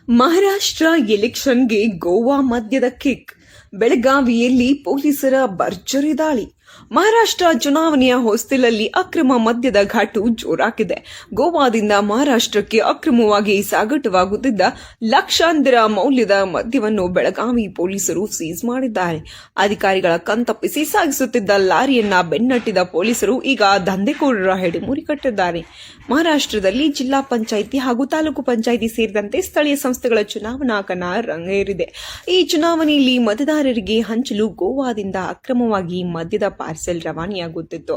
ಮಹಾರಾಷ್ಟ್ರ ಎಲೆಕ್ಷನ್ಗೆ ಗೋವಾ ಮದ್ಯದ ಕಿಕ್. ಬೆಳಗಾವಿಯಲ್ಲಿ ಪೊಲೀಸರ ಭರ್ಜರಿ ದಾಳಿ. ಮಹಾರಾಷ್ಟ್ರ ಚುನಾವಣೆಯ ಹೊಸ್ತಿಲಲ್ಲಿ ಅಕ್ರಮ ಮದ್ಯದ ಘಾಟು ಜೋರಾಗಿದೆ. ಗೋವಾದಿಂದ ಮಹಾರಾಷ್ಟ್ರಕ್ಕೆ ಅಕ್ರಮವಾಗಿ ಸಾಗಾಟವಾಗುತ್ತಿದ್ದ ಲಕ್ಷಾಂತರ ಮೌಲ್ಯದ ಮದ್ಯವನ್ನು ಬೆಳಗಾವಿ ಪೊಲೀಸರು ಸೀಸ್ ಮಾಡಿದ್ದಾರೆ. ಅಧಿಕಾರಿಗಳ ಕಣ್ತಪ್ಪಿಸಿ ಸಾಗಿಸುತ್ತಿದ್ದ ಲಾರಿಯನ್ನ ಬೆನ್ನಟ್ಟಿದ ಪೊಲೀಸರು ಈಗ ದಂಧೆಕೋರರ ಹೆಡೆಮುರಿ ಕಟ್ಟಿದ್ದಾರೆ. ಮಹಾರಾಷ್ಟ್ರದಲ್ಲಿ ಜಿಲ್ಲಾ ಪಂಚಾಯಿತಿ ಹಾಗೂ ತಾಲೂಕು ಪಂಚಾಯಿತಿ ಸೇರಿದಂತೆ ಸ್ಥಳೀಯ ಸಂಸ್ಥೆಗಳ ಚುನಾವಣಾ ಕಣ ರಂಗೇರಿದೆ. ಈ ಚುನಾವಣೆಯಲ್ಲಿ ಮತದಾರರಿಗೆ ಹಂಚಲು ಗೋವಾದಿಂದ ಅಕ್ರಮವಾಗಿ ಮದ್ಯದ ಪಾರ್ಸೆಲ್ ರವಾನೆಯಾಗುತ್ತಿತ್ತು.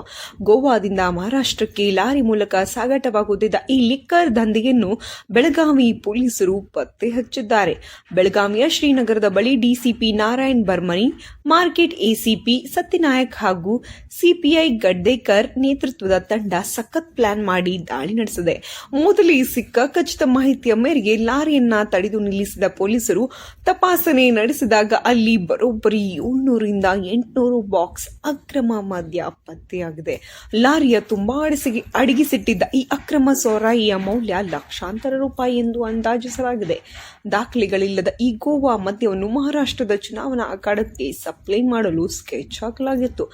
ಗೋವಾದಿಂದ ಮಹಾರಾಷ್ಟ್ರಕ್ಕೆ ಲಾರಿ ಮೂಲಕ ಸಾಗಾಟವಾಗುತ್ತಿದ್ದ ಈ ಲಿಕ್ಕರ್ ದಂಧೆಯನ್ನು ಬೆಳಗಾವಿ ಪೊಲೀಸರು ಪತ್ತೆ ಹಚ್ಚಿದ್ದಾರೆ. ಬೆಳಗಾವಿಯ ಶ್ರೀನಗರದ ಬಳಿ DCP Narayan Barmani, market ACP Satyanayak ಹಾಗೂ ಸಿಪಿಐ ಗಡ್ಡೇಕರ್ ನೇತೃತ್ವದ ತಂಡ ಸಖತ್ ಪ್ಲಾನ್ ಮಾಡಿ ದಾಳಿ ನಡೆಸಿದೆ. ಮೊದಲೇ ಸಿಕ್ಕ ಖಚಿತ ಮಾಹಿತಿಯ ಮೇರೆಗೆ ಲಾರಿಯನ್ನ ತಡೆದು ನಿಲ್ಲಿಸಿದ ಪೊಲೀಸರು ತಪಾಸಣೆ ನಡೆಸಿದಾಗ ಅಲ್ಲಿ ಬರೋಬ್ಬರಿ 700ರಿಂದ 800 ಬಾಕ್ಸ್ ಅಕ್ರಮ ಮದ್ಯ ಪತ್ತೆಯಾಗಿದೆ. ಲಾರಿಯ ತುಂಬಾ ಅಡಗಿಸಿಟ್ಟಿದ್ದ ಈ ಅಕ್ರಮ ಸೋರಾಯಿಯ ಮೌಲ್ಯ ಲಕ್ಷಾಂತರ ರೂಪಾಯಿ ಎಂದು ಅಂದಾಜಿಸಲಾಗಿದೆ. ದಾಖಲೆಗಳಿಲ್ಲದ ಈ ಗೋವಾ ಮದ್ಯವನ್ನು ಮಹಾರಾಷ್ಟ್ರದ ಚುನಾವಣಾ ಅಖಾಡಕ್ಕೆ ಸಪ್ಲೈ ಮಾಡಲು ಸ್ಕೆಚ್ ಹಾಕಲಾಗಿತ್ತು.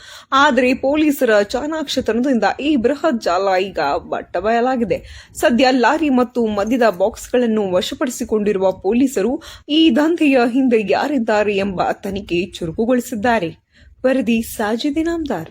ಆದರೆ ಪೊಲೀಸರ ಚಾಣಾಕ್ಷತನದಿಂದ ಈ ಬೃಹತ್ ಜಾಲ ಈಗ ಬಯಲಾಗಿದೆ. ಸದ್ಯ ಲಾರಿ ಮತ್ತು ಮದ್ಯದ ಬಾಕ್ಸ್ಗಳನ್ನು ವಶಪಡಿಸಿಕೊಂಡಿರುವ ಪೊಲೀಸರು ಈ ದಂಧೆಯ ಹಿಂದೆ ಯಾರಿದ್ದಾರೆ ಎಂಬ ತನಿಖೆ ಚುರುಕುಗೊಳಿಸಿದ್ದಾರೆ. ವರದಿ ಸಾಜಿದ್ ಇನಾಮ್ದಾರ್.